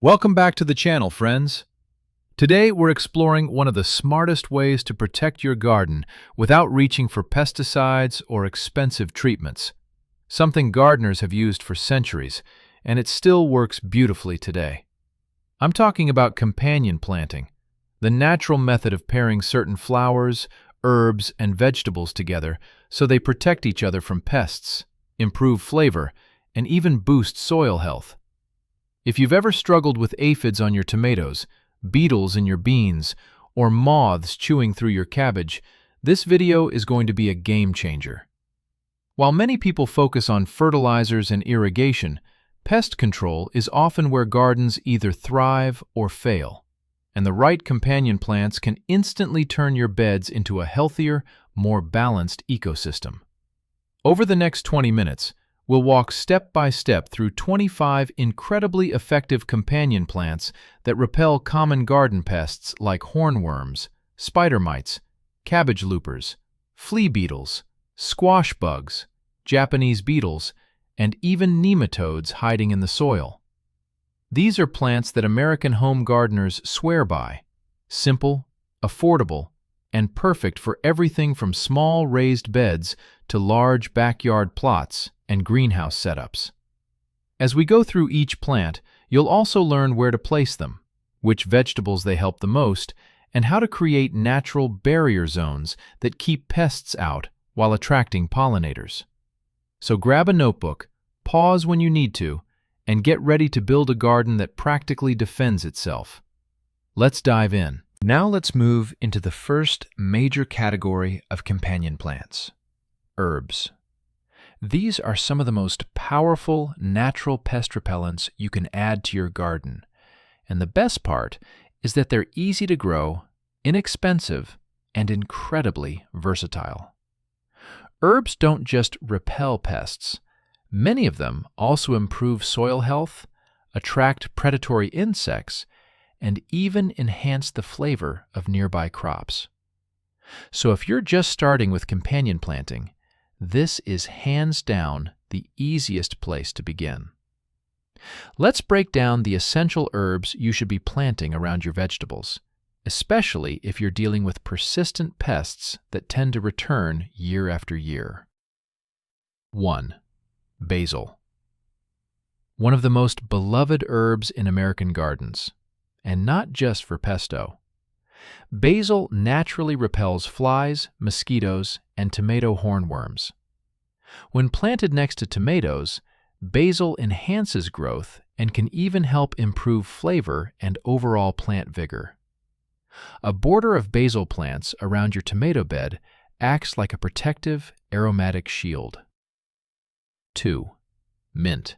Welcome back to the channel, friends. Today we're exploring one of the smartest ways to protect your garden without reaching for pesticides or expensive treatments. Something gardeners have used for centuries, and it still works beautifully today. I'm talking about companion planting, the natural method of pairing certain flowers, herbs, and vegetables together so they protect each other from pests, improve flavor, and even boost soil health. If you've ever struggled with aphids on your tomatoes, beetles in your beans, or moths chewing through your cabbage, this video is going to be a game changer. While many people focus on fertilizers and irrigation, pest control is often where gardens either thrive or fail, and the right companion plants can instantly turn your beds into a healthier, more balanced ecosystem. Over the next 20 minutes, we'll walk step by step through 25 incredibly effective companion plants that repel common garden pests like hornworms, spider mites, cabbage loopers, flea beetles, squash bugs, Japanese beetles, and even nematodes hiding in the soil. These are plants that American home gardeners swear by: simple, affordable, and perfect for everything from small raised beds to large backyard plots and greenhouse setups. As we go through each plant, you'll also learn where to place them, which vegetables they help the most, and how to create natural barrier zones that keep pests out while attracting pollinators. So grab a notebook, pause when you need to, and get ready to build a garden that practically defends itself. Let's dive in. Now let's move into the first major category of companion plants: herbs. These are some of the most powerful natural pest repellents you can add to your garden, and the best part is that they're easy to grow, inexpensive, and incredibly versatile. Herbs don't just repel pests. Many of them also improve soil health, attract predatory insects, and even enhance the flavor of nearby crops. So if you're just starting with companion planting, this is hands down the easiest place to begin. Let's break down the essential herbs you should be planting around your vegetables, especially if you're dealing with persistent pests that tend to return year after year. 1. Basil. One of the most beloved herbs in American gardens, and not just for pesto. Basil naturally repels flies, mosquitoes, and tomato hornworms. When planted next to tomatoes, basil enhances growth and can even help improve flavor and overall plant vigor. A border of basil plants around your tomato bed acts like a protective, aromatic shield. 2. Mint.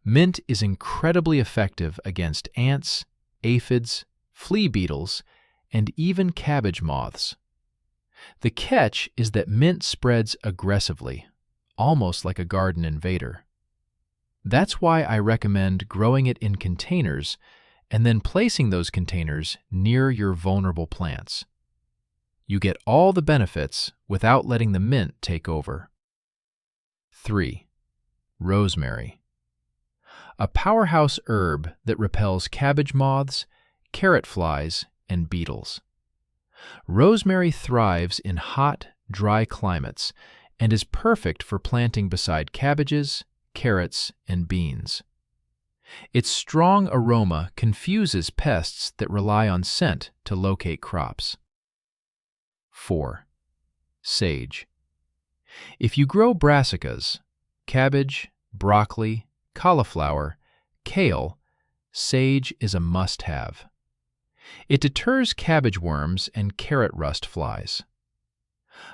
Mint is incredibly effective against ants, aphids, flea beetles, and even cabbage moths. The catch is that mint spreads aggressively, almost like a garden invader. That's why I recommend growing it in containers and then placing those containers near your vulnerable plants. You get all the benefits without letting the mint take over. 3. Rosemary. A powerhouse herb that repels cabbage moths, carrot flies, and beetles. Rosemary thrives in hot, dry climates and is perfect for planting beside cabbages, carrots, and beans. Its strong aroma confuses pests that rely on scent to locate crops. 4. Sage. If you grow brassicas, cabbage, broccoli, cauliflower, kale, sage is a must-have. It deters cabbage worms and carrot rust flies.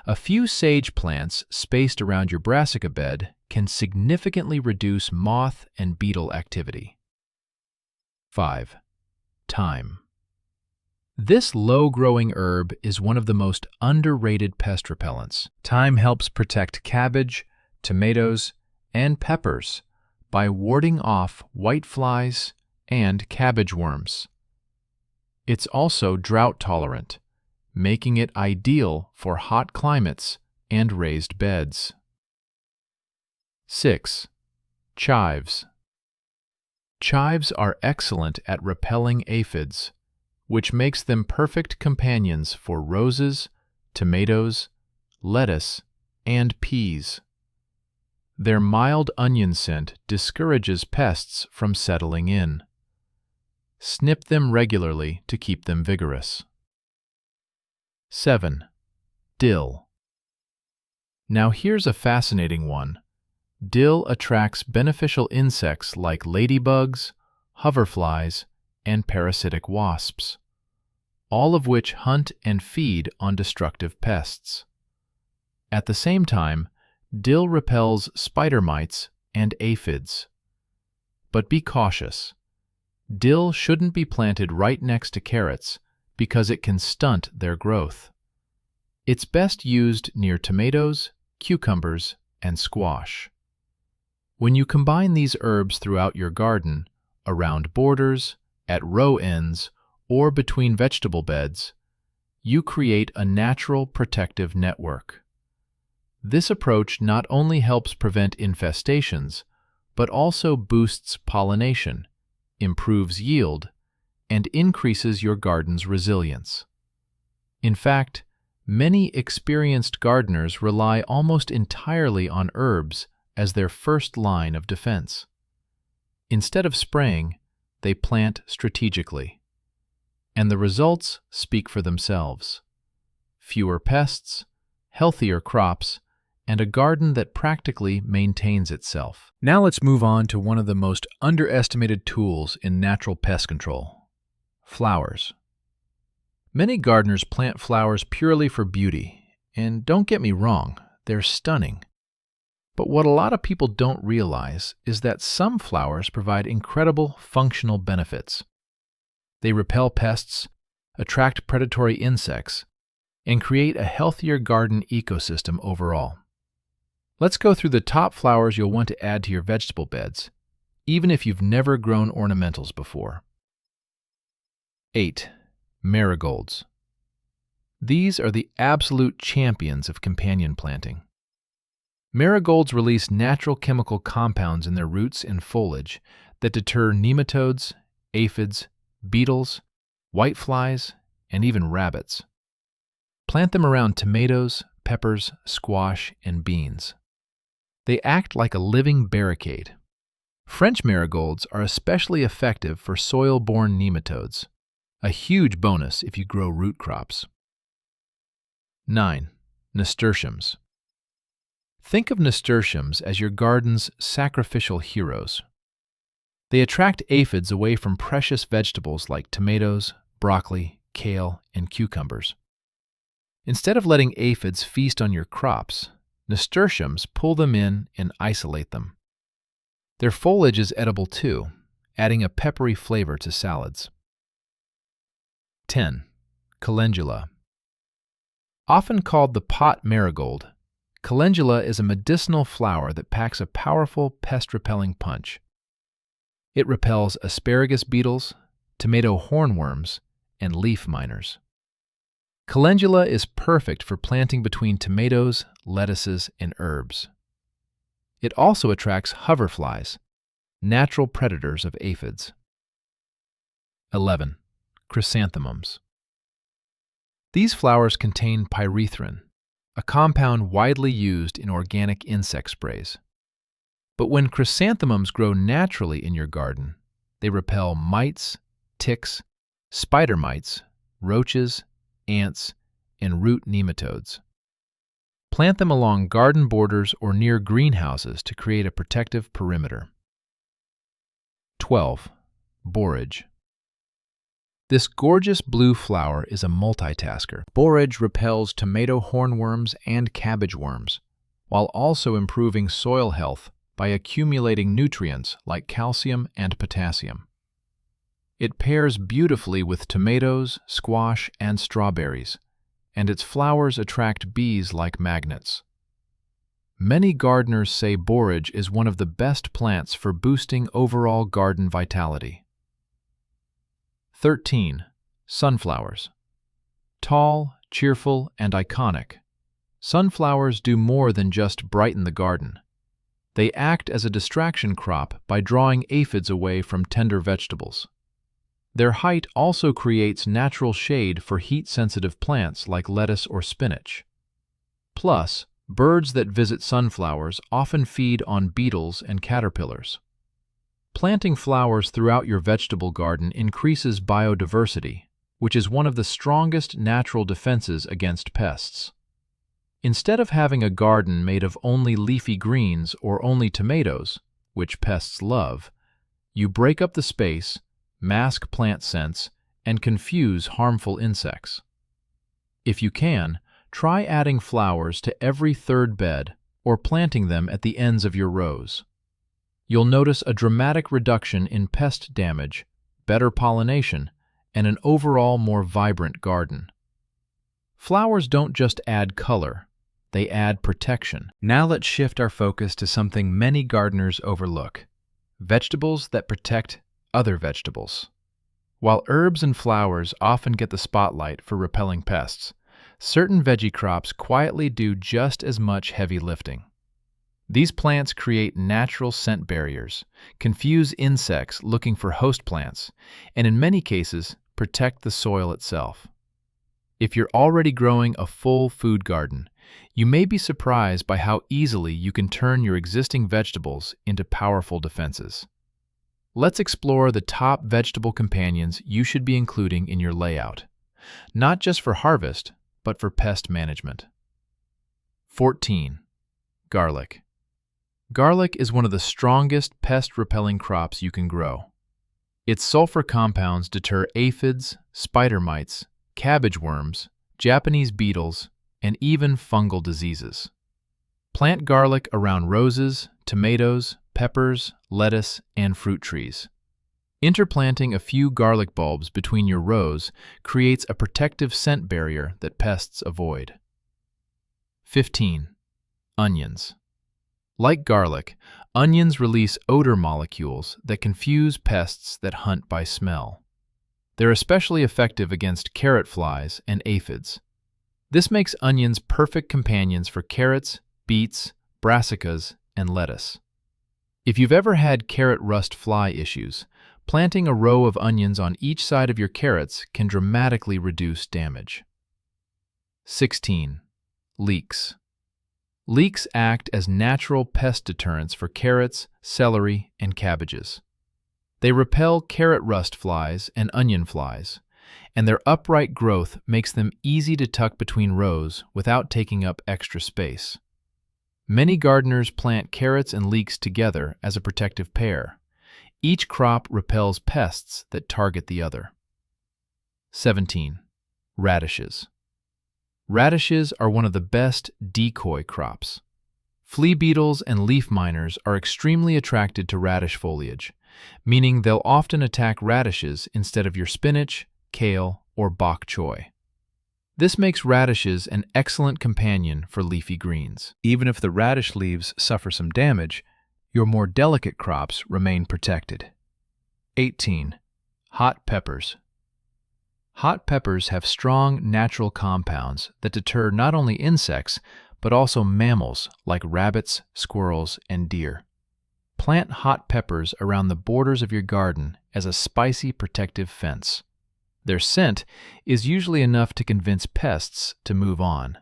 A few sage plants spaced around your brassica bed can significantly reduce moth and beetle activity. 5. Thyme. This low-growing herb is one of the most underrated pest repellents. Thyme helps protect cabbage, tomatoes, and peppers by warding off whiteflies and cabbage worms. It's also drought-tolerant, making it ideal for hot climates and raised beds. 6. Chives. Chives are excellent at repelling aphids, which makes them perfect companions for roses, tomatoes, lettuce, and peas. Their mild onion scent discourages pests from settling in. Snip them regularly to keep them vigorous. 7. Dill. Now here's a fascinating one. Dill attracts beneficial insects like ladybugs, hoverflies, and parasitic wasps, all of which hunt and feed on destructive pests. At the same time, dill repels spider mites and aphids. But be cautious. Dill shouldn't be planted right next to carrots because it can stunt their growth. It's best used near tomatoes, cucumbers, and squash. When you combine these herbs throughout your garden, around borders, at row ends, or between vegetable beds, you create a natural protective network. This approach not only helps prevent infestations, but also boosts pollination, improves yield, and increases your garden's resilience. In fact, many experienced gardeners rely almost entirely on herbs as their first line of defense. Instead of spraying, they plant strategically. And the results speak for themselves. Fewer pests, healthier crops, and a garden that practically maintains itself. Now let's move on to one of the most underestimated tools in natural pest control: flowers. Many gardeners plant flowers purely for beauty, and don't get me wrong, they're stunning. But what a lot of people don't realize is that some flowers provide incredible functional benefits. They repel pests, attract predatory insects, and create a healthier garden ecosystem overall. Let's go through the top flowers you'll want to add to your vegetable beds, even if you've never grown ornamentals before. 8. Marigolds. These are the absolute champions of companion planting. Marigolds release natural chemical compounds in their roots and foliage that deter nematodes, aphids, beetles, whiteflies, and even rabbits. Plant them around tomatoes, peppers, squash, and beans. They act like a living barricade. French marigolds are especially effective for soil-borne nematodes, a huge bonus if you grow root crops. 9. Nasturtiums. Think of nasturtiums as your garden's sacrificial heroes. They attract aphids away from precious vegetables like tomatoes, broccoli, kale, and cucumbers. Instead of letting aphids feast on your crops, nasturtiums pull them in and isolate them. Their foliage is edible too, adding a peppery flavor to salads. 10. Calendula. Often called the pot marigold, calendula is a medicinal flower that packs a powerful pest-repelling punch. It repels asparagus beetles, tomato hornworms, and leaf miners. Calendula is perfect for planting between tomatoes, lettuces, and herbs. It also attracts hoverflies, natural predators of aphids. 11. Chrysanthemums. These flowers contain pyrethrin, a compound widely used in organic insect sprays. But when chrysanthemums grow naturally in your garden, they repel mites, ticks, spider mites, roaches, ants, and root nematodes. Plant them along garden borders or near greenhouses to create a protective perimeter. 12. Borage. This gorgeous blue flower is a multitasker. Borage repels tomato hornworms and cabbage worms, while also improving soil health by accumulating nutrients like calcium and potassium. It pairs beautifully with tomatoes, squash, and strawberries, and its flowers attract bees like magnets. Many gardeners say borage is one of the best plants for boosting overall garden vitality. 13. Sunflowers. Tall, cheerful, and iconic, sunflowers do more than just brighten the garden. They act as a distraction crop by drawing aphids away from tender vegetables. Their height also creates natural shade for heat-sensitive plants like lettuce or spinach. Plus, birds that visit sunflowers often feed on beetles and caterpillars. Planting flowers throughout your vegetable garden increases biodiversity, which is one of the strongest natural defenses against pests. Instead of having a garden made of only leafy greens or only tomatoes, which pests love, you break up the space, mask plant scents, and confuse harmful insects. If you can, try adding flowers to every third bed or planting them at the ends of your rows. You'll notice a dramatic reduction in pest damage, better pollination, and an overall more vibrant garden. Flowers don't just add color, they add protection. Now let's shift our focus to something many gardeners overlook: vegetables that protect other vegetables. While herbs and flowers often get the spotlight for repelling pests, certain veggie crops quietly do just as much heavy lifting. These plants create natural scent barriers, confuse insects looking for host plants, and in many cases, protect the soil itself. If you're already growing a full food garden, you may be surprised by how easily you can turn your existing vegetables into powerful defenses. Let's explore the top vegetable companions you should be including in your layout, not just for harvest, but for pest management. 14. Garlic. Garlic is one of the strongest pest-repelling crops you can grow. Its sulfur compounds deter aphids, spider mites, cabbage worms, Japanese beetles, and even fungal diseases. Plant garlic around roses, tomatoes, peppers, lettuce, and fruit trees. Interplanting a few garlic bulbs between your rows creates a protective scent barrier that pests avoid. 15. Onions. Like garlic, onions release odor molecules that confuse pests that hunt by smell. They're especially effective against carrot flies and aphids. This makes onions perfect companions for carrots, beets, brassicas, and lettuce. If you've ever had carrot rust fly issues, planting a row of onions on each side of your carrots can dramatically reduce damage. 16. Leeks. Leeks act as natural pest deterrents for carrots, celery, and cabbages. They repel carrot rust flies and onion flies, and their upright growth makes them easy to tuck between rows without taking up extra space. Many gardeners plant carrots and leeks together as a protective pair. Each crop repels pests that target the other. 17. Radishes. Radishes are one of the best decoy crops. Flea beetles and leaf miners are extremely attracted to radish foliage, meaning they'll often attack radishes instead of your spinach, kale, or bok choy. This makes radishes an excellent companion for leafy greens. Even if the radish leaves suffer some damage, your more delicate crops remain protected. 18. Hot peppers. Hot peppers have strong natural compounds that deter not only insects, but also mammals like rabbits, squirrels, and deer. Plant hot peppers around the borders of your garden as a spicy protective fence. Their scent is usually enough to convince pests to move on.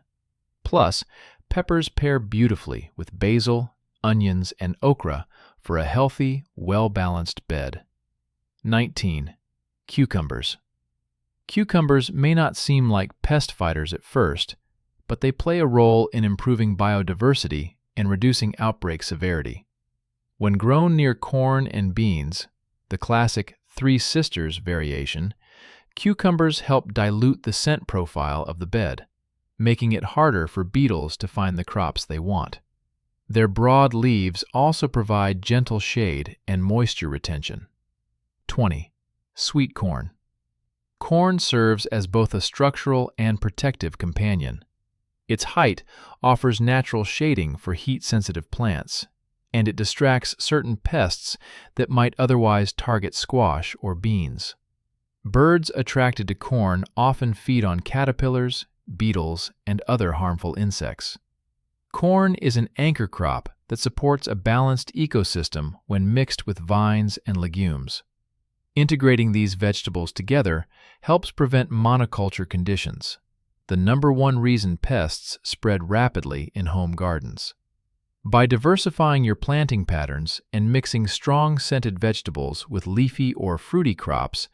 Plus, peppers pair beautifully with basil, onions, and okra for a healthy, well-balanced bed. 19. Cucumbers. Cucumbers may not seem like pest fighters at first, but they play a role in improving biodiversity and reducing outbreak severity. When grown near corn and beans, the classic Three Sisters variation, cucumbers help dilute the scent profile of the bed, making it harder for beetles to find the crops they want. Their broad leaves also provide gentle shade and moisture retention. 20. Sweet corn. Corn serves as both a structural and protective companion. Its height offers natural shading for heat-sensitive plants, and it distracts certain pests that might otherwise target squash or beans. Birds attracted to corn often feed on caterpillars, beetles, and other harmful insects. Corn is an anchor crop that supports a balanced ecosystem when mixed with vines and legumes. Integrating these vegetables together helps prevent monoculture conditions, the #1 reason pests spread rapidly in home gardens. By diversifying your planting patterns and mixing strong scented vegetables with leafy or fruity crops,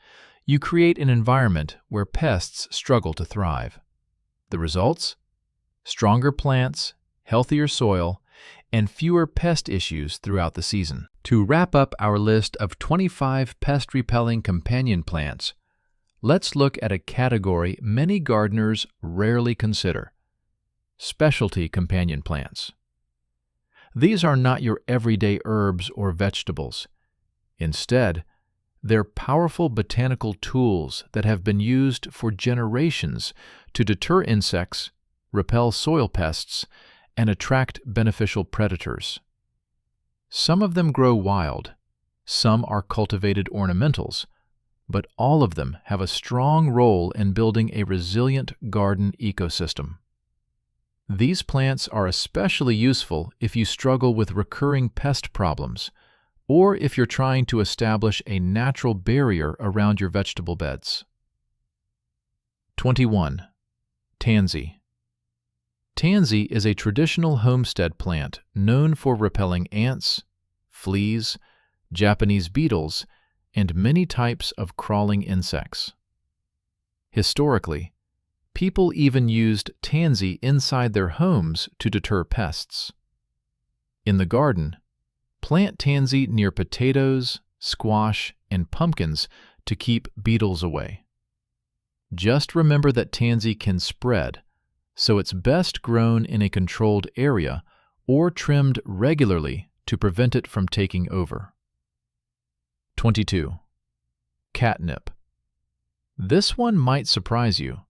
you create an environment where pests struggle to thrive. The results? Stronger plants, healthier soil, and fewer pest issues throughout the season. To wrap up our list of 25 pest-repelling companion plants, let's look at a category many gardeners rarely consider: specialty companion plants. These are not your everyday herbs or vegetables. Instead, they're powerful botanical tools that have been used for generations to deter insects, repel soil pests, and attract beneficial predators. Some of them grow wild, some are cultivated ornamentals, but all of them have a strong role in building a resilient garden ecosystem. These plants are especially useful if you struggle with recurring pest problems, or if you're trying to establish a natural barrier around your vegetable beds. 21. Tansy. Tansy is a traditional homestead plant known for repelling ants, fleas, Japanese beetles, and many types of crawling insects. Historically, people even used tansy inside their homes to deter pests. In the garden, plant tansy near potatoes, squash, and pumpkins to keep beetles away. Just remember that tansy can spread, so it's best grown in a controlled area or trimmed regularly to prevent it from taking over. 22. Catnip. This one might surprise you.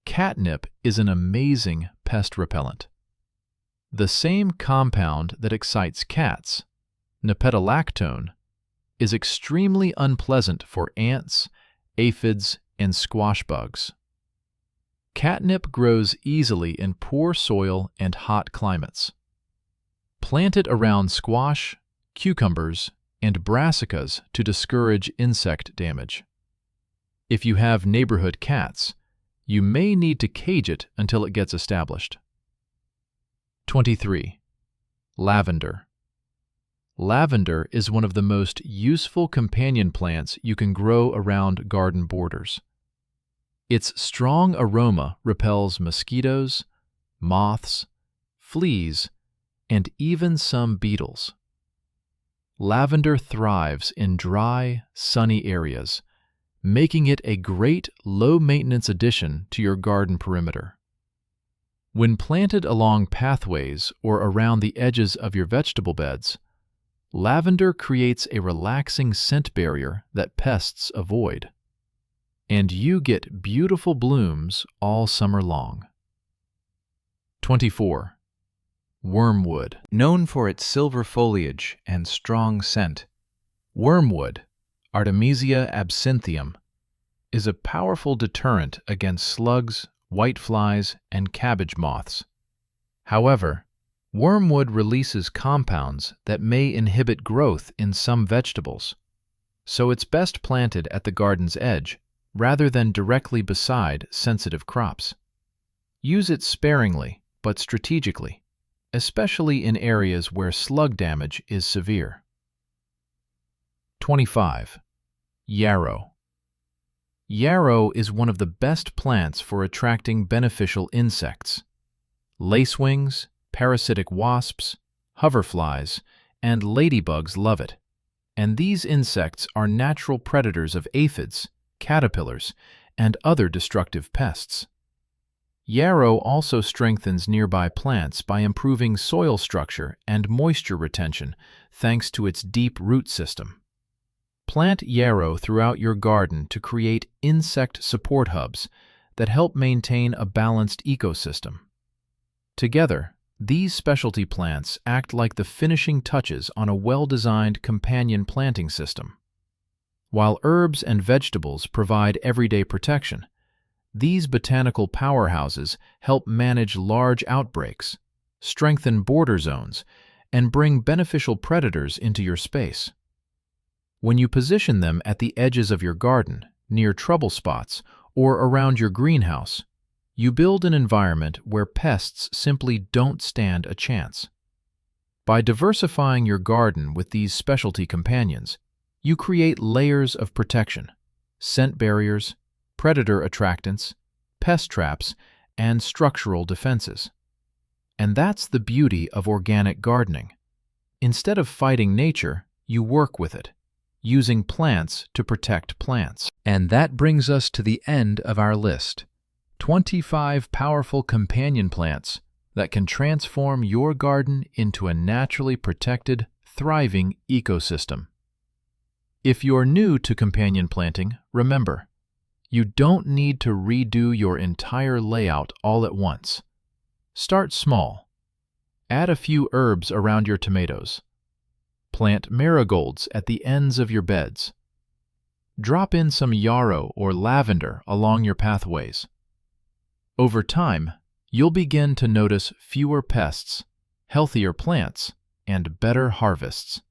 Catnip is an amazing pest repellent. The same compound that excites cats, nepentolactone, is extremely unpleasant for ants, aphids, and squash bugs. Catnip grows easily in poor soil and hot climates. Plant it around squash, cucumbers, and brassicas to discourage insect damage. If you have neighborhood cats, you may need to cage it until it gets established. 23. Lavender. Lavender is one of the most useful companion plants you can grow around garden borders. Its strong aroma repels mosquitoes, moths, fleas, and even some beetles. Lavender thrives in dry, sunny areas, making it a great low-maintenance addition to your garden perimeter. When planted along pathways or around the edges of your vegetable beds, lavender creates a relaxing scent barrier that pests avoid. And you get beautiful blooms all summer long. 24. Wormwood. Known for its silver foliage and strong scent, wormwood, Artemisia absinthium, is a powerful deterrent against slugs, whiteflies, and cabbage moths. However, wormwood releases compounds that may inhibit growth in some vegetables, so it's best planted at the garden's edge rather than directly beside sensitive crops. Use it sparingly but strategically, especially in areas where slug damage is severe. 25. Yarrow. Yarrow is one of the best plants for attracting beneficial insects. Lacewings, parasitic wasps, hoverflies, and ladybugs love it, and these insects are natural predators of aphids, caterpillars, and other destructive pests. Yarrow also strengthens nearby plants by improving soil structure and moisture retention thanks to its deep root system. Plant yarrow throughout your garden to create insect support hubs that help maintain a balanced ecosystem. Together, these specialty plants act like the finishing touches on a well-designed companion planting system. While herbs and vegetables provide everyday protection, these botanical powerhouses help manage large outbreaks, strengthen border zones, and bring beneficial predators into your space. When you position them at the edges of your garden, near trouble spots, or around your greenhouse, you build an environment where pests simply don't stand a chance. By diversifying your garden with these specialty companions, you create layers of protection: scent barriers, predator attractants, pest traps, and structural defenses. And that's the beauty of organic gardening. Instead of fighting nature, you work with it, using plants to protect plants. And that brings us to the end of our list: 25 powerful companion plants that can transform your garden into a naturally protected, thriving ecosystem. If you're new to companion planting, remember, you don't need to redo your entire layout all at once. Start small. Add a few herbs around your tomatoes. Plant marigolds at the ends of your beds. Drop in some yarrow or lavender along your pathways. Over time, you'll begin to notice fewer pests, healthier plants, and better harvests.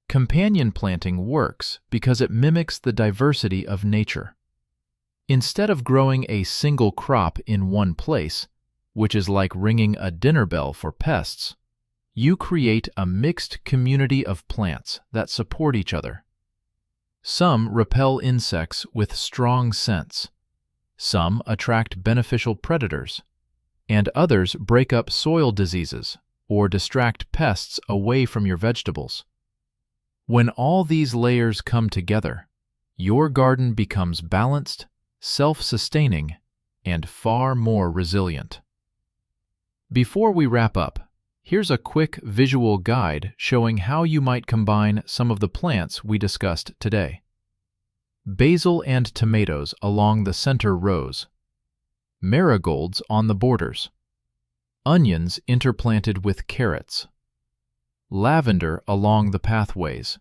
Companion planting works because it mimics the diversity of nature. Instead of growing a single crop in one place, which is like ringing a dinner bell for pests, you create a mixed community of plants that support each other. Some repel insects with strong scents, some attract beneficial predators, and others break up soil diseases or distract pests away from your vegetables. When all these layers come together, your garden becomes balanced, self-sustaining, and far more resilient. Before we wrap up, here's a quick visual guide showing how you might combine some of the plants we discussed today. Basil and tomatoes along the center rows. Marigolds on the borders. Onions interplanted with carrots. Lavender along the pathways.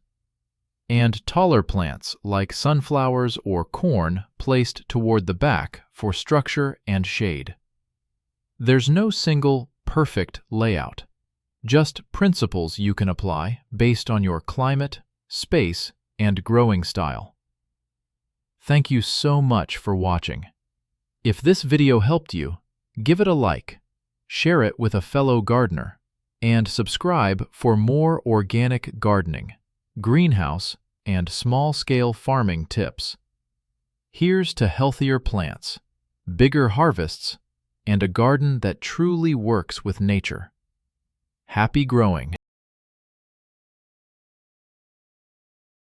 And taller plants like sunflowers or corn placed toward the back for structure and shade. There's no single, perfect layout, just principles you can apply based on your climate, space, and growing style. Thank you so much for watching. If this video helped you, give it a like, share it with a fellow gardener, and subscribe for more organic gardening, greenhouse, and small-scale farming tips. Here's to healthier plants, bigger harvests, and a garden that truly works with nature. Happy growing!